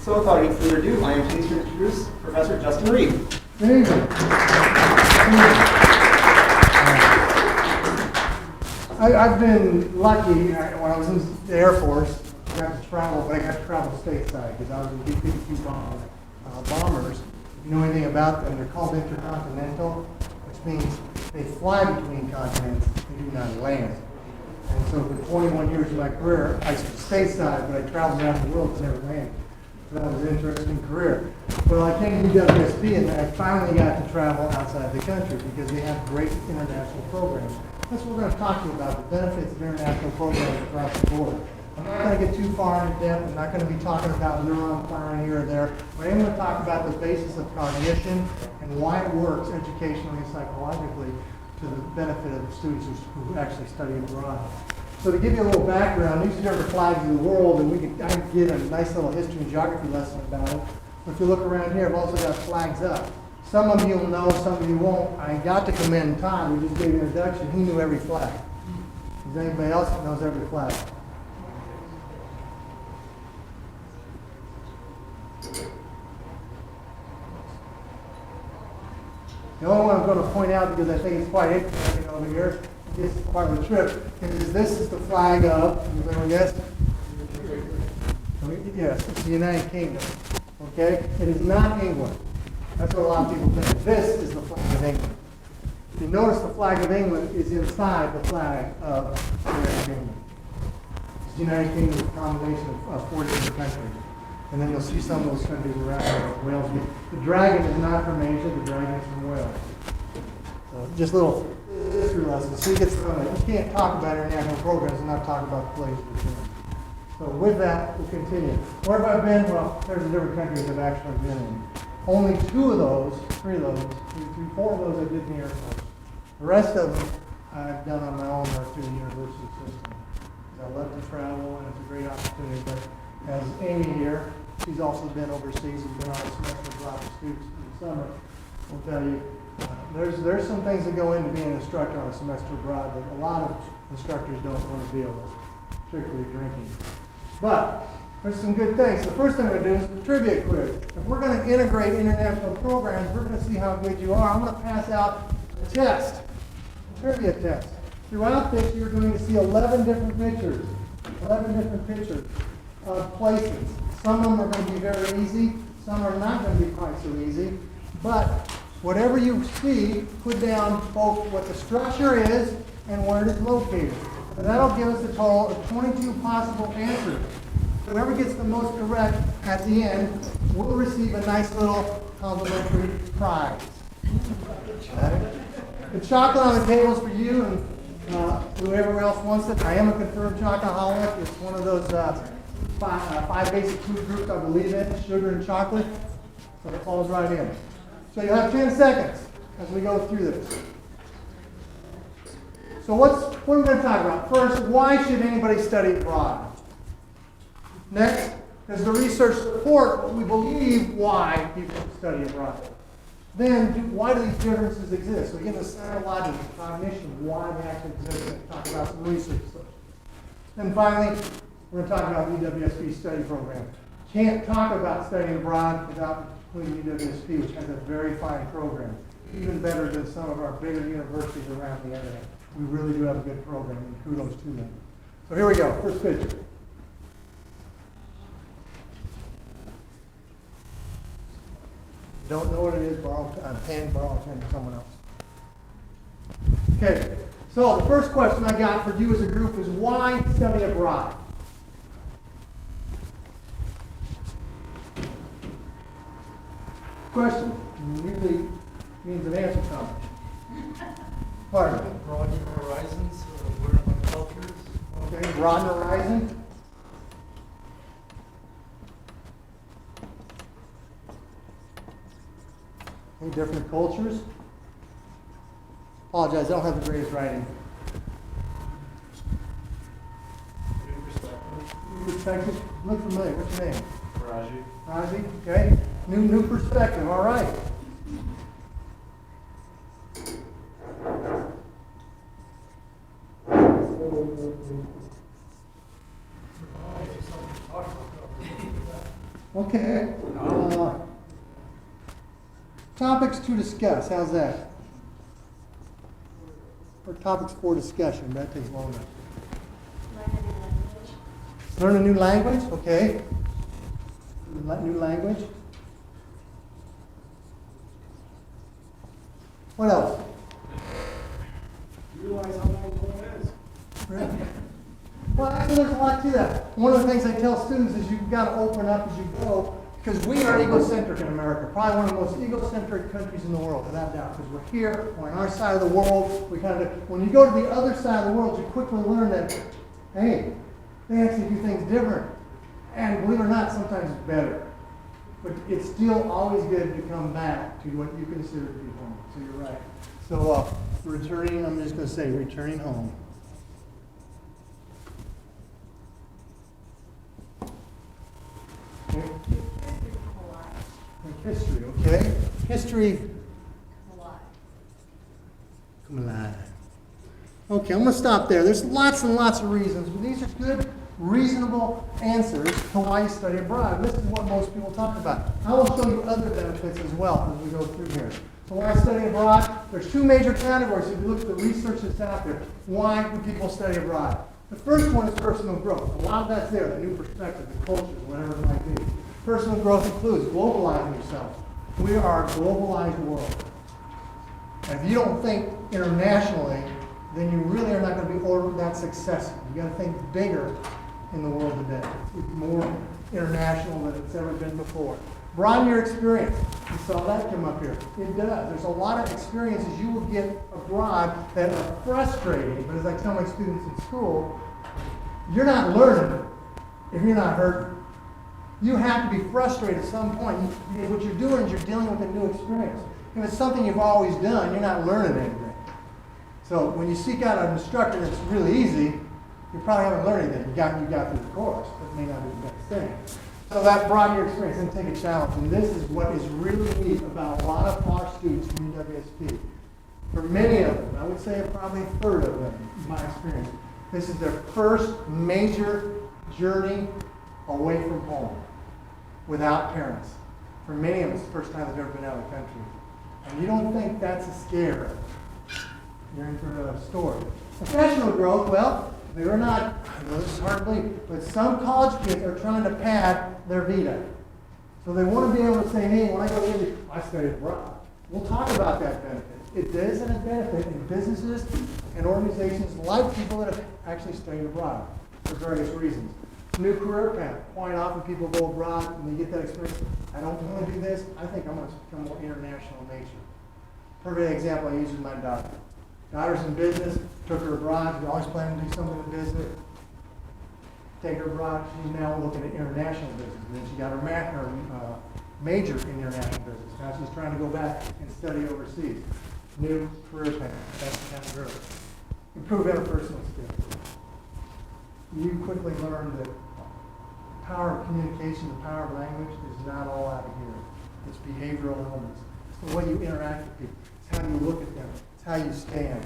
So without any further ado, I am pleased to introduce Professor Justin Rueb. Good evening. I've been lucky when I was in the Air Force. I got to travel, but I got to travel stateside because I was in B-52 bombers. If you know anything about them, they're called intercontinental, which means they fly between continents, they do not land. And so for 21 years of my career, I was stateside, but I traveled around the world to never land. So that was an interesting career. Well, I came to UWSP and I finally got to travel outside the country because they have great international programs. That's what we're going to talk to you about, the benefits of international programs across the board. I'm not going to get too far into depth. I'm not going to be talking about neuron firing here or there. But I'm going to talk about the basis of cognition and why it works educationally and psychologically to the benefit of the students who actually study abroad. So to give you a little background, these are different flags of the world, and I can get a nice little history and geography lesson about it. But if you look around here, I've also got flags up. Some of you will know, some of you won't. I got to commend Todd, who just gave an introduction. He knew every flag. Is there anybody else that knows every flag? The only one I'm going to point out, because I think it's quite interesting over here, this is part of the trip, is this is the flag of, everyone guess? Yes, it's the United Kingdom. Okay? It is not England. That's what a lot of people think. This is the flag of England. If you notice, the flag of England is inside the flag of the United Kingdom. The United Kingdom is a combination of 4 different countries. And then you'll see some of those countries around Wales. The dragon is not from Asia, the dragon is from Wales. So just a little history lesson. So you get started. You can't talk about international programs and not talk about the places we're doing. So with that, we'll continue. Where have I been? Well, there's the different countries I've actually been in. Only 4 of those I did in the Air Force. The rest of them I've done on my own or through the university system. I love to travel, and it's a great opportunity. But as Amy here, she's also been overseas and been on a semester abroad with students in the summer. I'll tell you, there's some things that go into being an instructor on a semester abroad that a lot of instructors don't want to deal with, particularly drinking. But there's some good things. The first thing we're going to do is the trivia quiz. If we're going to integrate international programs, we're going to see how good you are. I'm going to pass out a test, a trivia test. Throughout this, you're going to see 11 different pictures. 11 different pictures of places. Some of them are going to be very easy. Some are not going to be quite so easy. But whatever you see, put down both what the structure is and where it is located. And that'll give us a total of 22 possible answers. Whoever gets the most correct at the end will receive a nice little complimentary prize. The chocolate on the table is for you and whoever else wants it. I am a confirmed chocoholic. It's one of those 5 basic food groups I believe in, sugar and chocolate. So it falls right in. So you'll have 10 seconds as we go through this. So what are we going to talk about? First, why should anybody study abroad? Next, does the research support what we believe why people should study abroad? Then, why do these differences exist? So again, the psychological cognition, why they actually exist. We're going to talk about some research. And finally, we're going to talk about the UWSP study program. Can't talk about studying abroad without including UWSP, which has a very fine program, even better than some of our bigger universities around the area. We really do have a good program, and kudos to them. So here we go, first picture. Don't know what it is, borrow a pen from someone else. Okay, so the first question I got for you as a group is why study abroad? Question usually means an answer comment. Pardon? Broaden horizons, learn about cultures. Okay, broaden horizon. Any different cultures? Apologize, I don't have the greatest writing. New perspective. Look familiar. What's your name? Raji. Raji, okay. New perspective, all right. Okay. Topics to discuss. How's that? Or topics for discussion. That takes long enough. Learn a new language. Okay. New language. What else? Realize how long home is. Really? Well, actually, there's a lot to that. One of the things I tell students is you've got to open up as you go, because we are egocentric in America. Probably one of the most egocentric countries in the world, without doubt. Because we're here, we're on our side of the world. We kind of, when you go to the other side of the world, you quickly learn that, hey, they actually do things different. And believe it or not, sometimes it's better. But it's still always good to come back to what you consider to be home. So you're right. So returning, I'm just going to say returning home. Okay. History, okay? History. Come alive. Okay, I'm going to stop there. There's lots and lots of reasons, but these are good, reasonable answers to why you study abroad. This is what most people talk about. I will show you other benefits as well as we go through here. So why study abroad? There's two major categories. If you look at the research that's out there, why do people study abroad? The first one is personal growth. A lot of that's there, the new perspective, the cultures, whatever it might be. Personal growth includes globalizing yourself. We are a globalized world. And if you don't think internationally, then you really are not going to be that successful. You've got to think bigger in the world today. It's more international than it's ever been before. Broaden your experience. You saw that come up here. It does. There's a lot of experiences you will get abroad that are frustrating, but as I tell my students in school, you're not learning if you're not hurting. You have to be frustrated at some point. What you're doing is you're dealing with a new experience. If it's something you've always done, you're not learning anything. So when you seek out an instructor that's really easy, you probably haven't learned anything. You got through the course. That may not be the best thing. So that broaden your experience and take a challenge. And this is what is really neat about a lot of our students from UWSP. For many of them, I would say probably a third of them, in my experience, this is their first major journey away from home without parents. For many of them, it's the first time they've ever been out of the country. And you don't think that's a scare. You're in for another story. Professional growth, well, they are not, I know this is hard to believe, but some college kids are trying to pad their vita. So they want to be able to say, hey, when I go to India, I studied abroad. We'll talk about that benefit. It is a benefit in businesses and organizations like people that have actually studied abroad for various reasons. New career path. Quite often people go abroad and they get that experience. I don't want to do this. I think I'm going to become more international in nature. Perfect example I use with my daughter. Daughter's in business, took her abroad. She's always planning to do something in business. Take her abroad. She's now looking at international business. And then she got her major in international business. Now she's trying to go back and study overseas. New career path. That's the kind of girl. Improve interpersonal skills. You quickly learn that the power of communication, the power of language is not all out of here. It's behavioral elements. It's the way you interact with people. It's how you look at them. It's how you stand.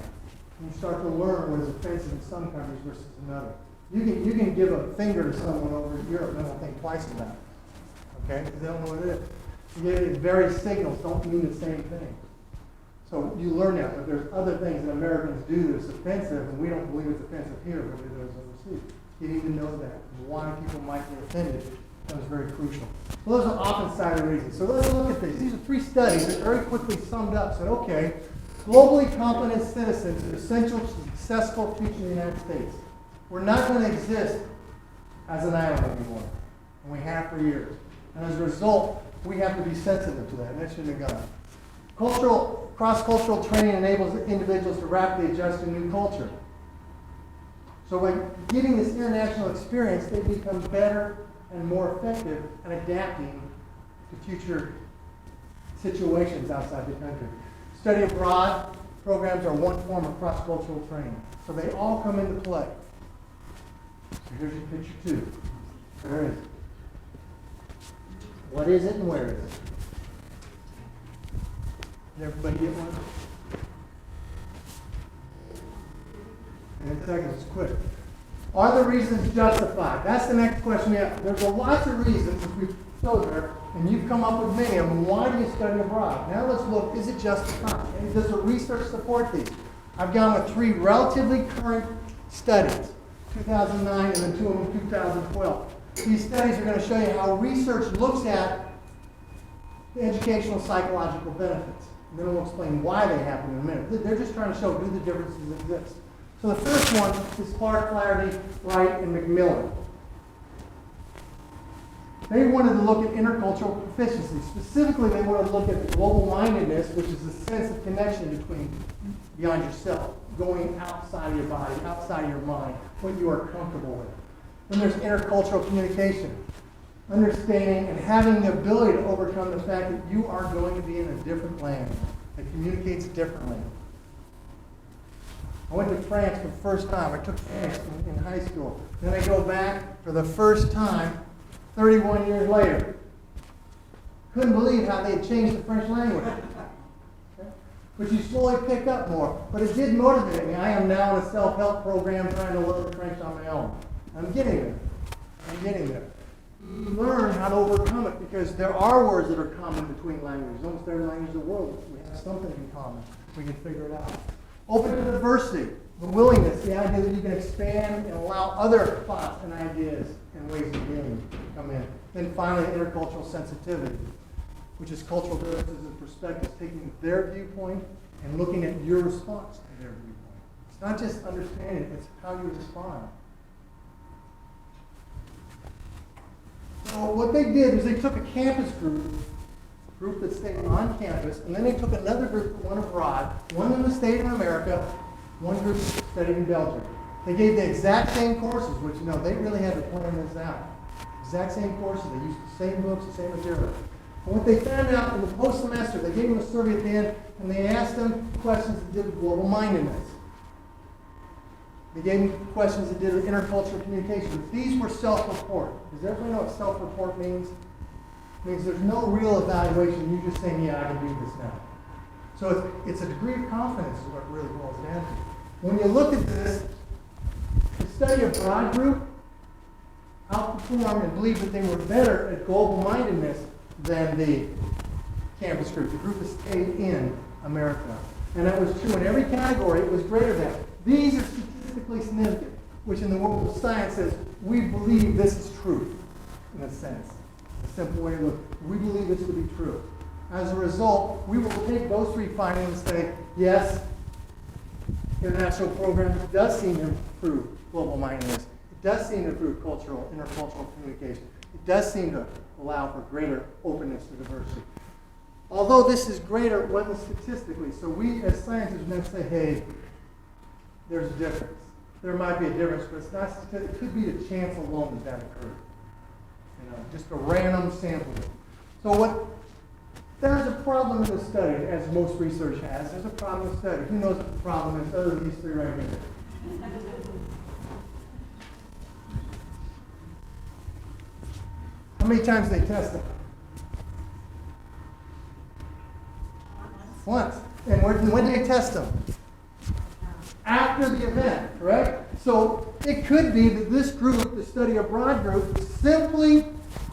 And you start to learn what is offensive in some countries versus another. You can give a finger to someone over in Europe and they'll think twice about it. Okay? Because they don't know what it is. Various signals don't mean the same thing. So you learn that, but there's other things that Americans do that's offensive, and we don't believe it's offensive here, but it is overseas. You need to know that. Why people might get offended. That was very crucial. So those are often cited reasons. So let's look at these. These are 3 studies that very quickly summed up. Said, okay, globally competent citizens are essential to a successful future in the United States. We're not going to exist as an island anymore. And we have for years. And as a result, we have to be sensitive to that. And that shouldn't have gone. Cross-cultural training enables individuals to rapidly adjust to a new culture. So by getting this international experience, they become better and more effective at adapting to future situations outside the country. Study abroad programs are one form of cross-cultural training. So they all come into play. So here's your picture 2. There it is. What is it and where is it? Did everybody get one? In seconds, it's quick. Are the reasons justified? That's the next question we have. There's a lots of reasons. If we go there, and you've come up with many of them. Why do you study abroad? Now let's look, is it justified? And does the research support these? I've gone with 3 relatively current studies, 2009 and then 2 of them 2012. These studies are going to show you how research looks at the educational psychological benefits. And then we'll explain why they happen in a minute. They're just trying to show do the differences exist. So the first one is Clark, Flaherty, Wright, and McMillan. They wanted to look at intercultural proficiency. Specifically, they wanted to look at the global mindedness, which is the sense of connection between beyond yourself, going outside of your body, outside of your mind, what you are comfortable with. Then there's intercultural communication, understanding and having the ability to overcome the fact that you are going to be in a different land that communicates differently. I went to France for the first time. I took France in high school. Then I go back for the first time 31 years later. Couldn't believe how they had changed the French language. Okay? But you slowly pick up more. But it did motivate me. I am now in a self-help program trying to learn French on my own. I'm getting there. I'm getting there. You learn how to overcome it because there are words that are common between languages. Almost every language in the world, we have something in common. We can figure it out. Open to diversity, the willingness, the idea that you can expand and allow other thoughts and ideas and ways of being to come in. Then finally, intercultural sensitivity, which is cultural differences and perspectives, taking their viewpoint and looking at your response to their viewpoint. It's not just understanding, it's how you respond. So what they did is they took a campus group that stayed on campus, and then they took another group that went abroad, one in the state of America, one group studied in Belgium. They gave the exact same courses, which, they really had to plan this out. Exact same courses. They used the same books, the same material. And what they found out in the post-semester, they gave them a survey at the end, and they asked them questions that did with global mindedness. They gave them questions that did with intercultural communication. These were self-report. Does everybody know what self-report means? It means there's no real evaluation. You're just saying, yeah, I can do this now. So it's a degree of confidence is what it really boils down to. When you look at this, the study abroad group outperformed and believed that they were better at global mindedness than the campus group, the group that stayed in America. And that was true in every category. It was greater than. These are statistically significant, which in the world of science says, we believe this is truth, in a sense. A simple way to look. We believe this to be true. As a result, we will take those 3 findings and say, yes, international programs does seem to improve global mindedness. It does seem to improve intercultural communication. It does seem to allow for greater openness to diversity. Although this is greater, it wasn't statistically. So we as scientists are going to say, hey, there's a difference. There might be a difference, but it's not statistic. It could be the chance alone that occurred. Just a random sampling. So there's a problem in the study, as most research has. There's a problem in the study. Who knows what the problem is other than these 3 right here? How many times did they test them? Once. And when did they test them? After the event, correct? So it could be that this group, the study abroad group, simply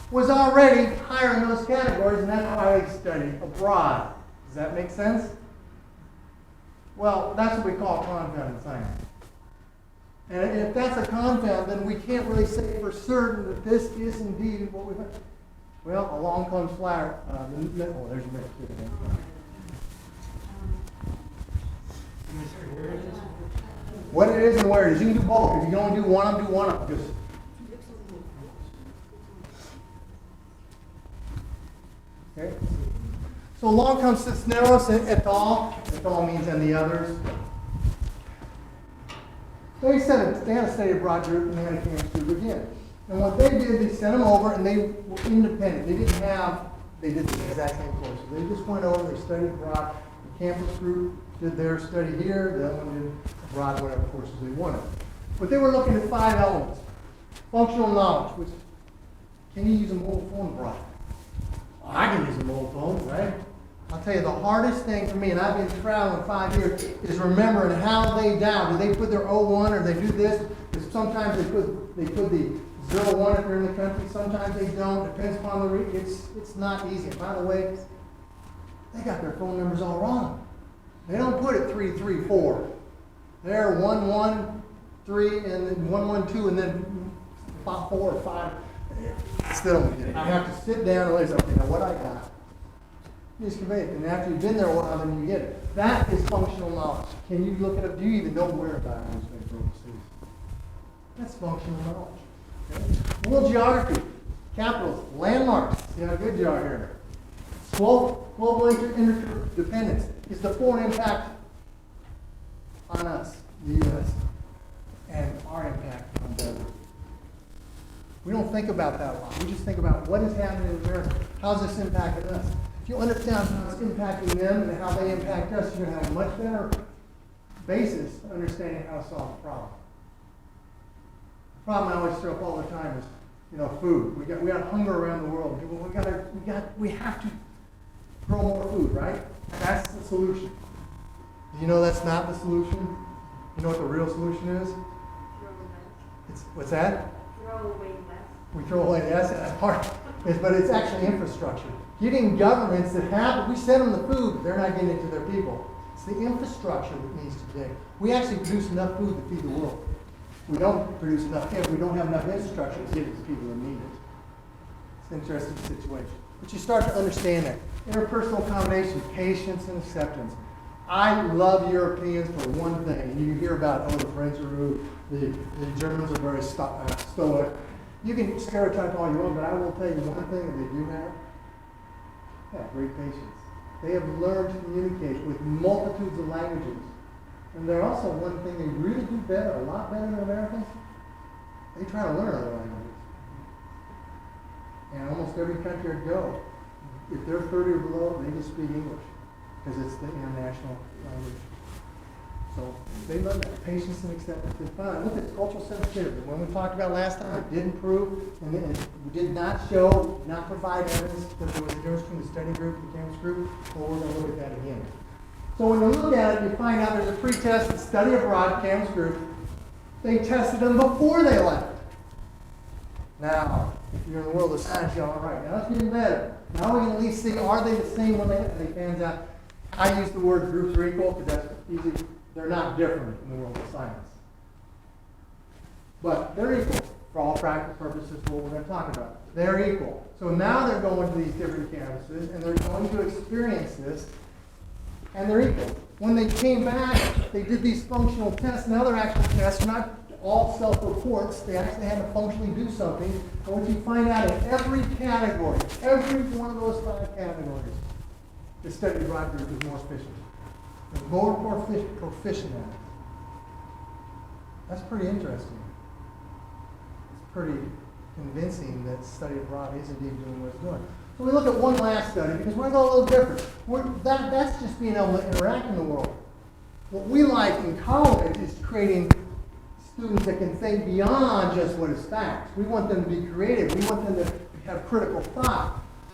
was already higher in those categories, and that's why they study abroad. Does that make sense? Well, that's what we call confound in science. And if that's a confound, then we can't really say for certain that this is indeed what we found. Well, along comes Flaherty. There's a minute. What it is and where it is. You can do both. If you can only do one of them, do one of them. Just okay. So along comes Cisneros et al. Et al. Means and the others. They had a study abroad group and they had a campus group again. And what they did, they sent them over and they were independent. They did the exact same courses. They just went over, they studied abroad. The campus group did their study here, the other one did abroad, whatever courses they wanted. But they were looking at 5 elements. Functional knowledge, which, can you use a mobile phone abroad? Well, I can use a mobile phone, right? I'll tell you, the hardest thing for me, and I've been traveling 5 years, is remembering how they dial. Do they put their 01 or they do this? Because sometimes they put the 0-1 if they're in the country. Sometimes they don't. Depends upon the region. It's not easy. And by the way, they got their phone numbers all wrong. They don't put it 334. They're 113 and then 112 and then 4 or 5. Still don't get it. I have to sit down and listen. Okay, now what I got. You just convey it. And after you've been there a while, then you get it. That is functional knowledge. Can you look it up? Do you even know where about newspaper overseas? That's functional knowledge. Okay? World geography, capitals, landmarks. See how good you are here. Global interdependence is the foreign impact on us, the U.S., and our impact on them. We don't think about that a lot. We just think about what is happening in America. How's this impacting us? If you understand how it's impacting them and how they impact us, you're going to have a much better basis for understanding how to solve the problem. The problem I always throw up all the time is, food. We got hunger around the world. We have to grow more food, right? That's the solution. Do you know that's not the solution? You know what the real solution is? What's that? Throw away less. We throw away, that's part, but it's actually infrastructure. Getting governments that have, we send them the food, but they're not getting it to their people. It's the infrastructure that needs to be. We actually produce enough food to feed the world. We don't produce enough, we don't have enough infrastructure to give it to people that need it. It's an interesting situation. But you start to understand that. Interpersonal combination, patience and acceptance. I love Europeans for one thing. And you hear about, the French are rude, the Germans are very stoic. You can stereotype all you want, but I will tell you one thing that they do have. They have great patience. They have learned to communicate with multitudes of languages. And they're also one thing they really do better, a lot better than Americans. They try to learn other languages. And almost every country I go, if they're 30 or below, they just speak English because it's the international language. So they love that. Patience and acceptance. It's fun. Look at cultural sensitivity. When we talked about last time, it didn't prove, and we did not show, not provide evidence that there was a difference between the study group and the campus group. Well, we're going to look at that again. So when you look at it, you find out there's a pre-test study abroad campus group. They tested them before they left. Now, if you're in the world of science, you're all right. Now it's getting better. Now we can at least see, are they the same when they fans out? I use the word groups are equal because that's easy. They're not different in the world of science. But they're equal for all practical purposes for what we're going to talk about. They're equal. So now they're going to these different campuses and they're going to experience this, and they're equal. When they came back, they did these functional tests. Now they're actual tests, not all self-reports. They actually had to functionally do something. And what you find out in every category, every one of those 5 categories, the study abroad group is more efficient. They're more proficient at it. That's pretty interesting. It's pretty convincing that study abroad is indeed doing what it's doing. So we look at one last study because we're going to go a little different. That's just being able to interact in the world. What we like in college is creating students that can think beyond just what is facts. We want them to be creative. We want them to have critical thought.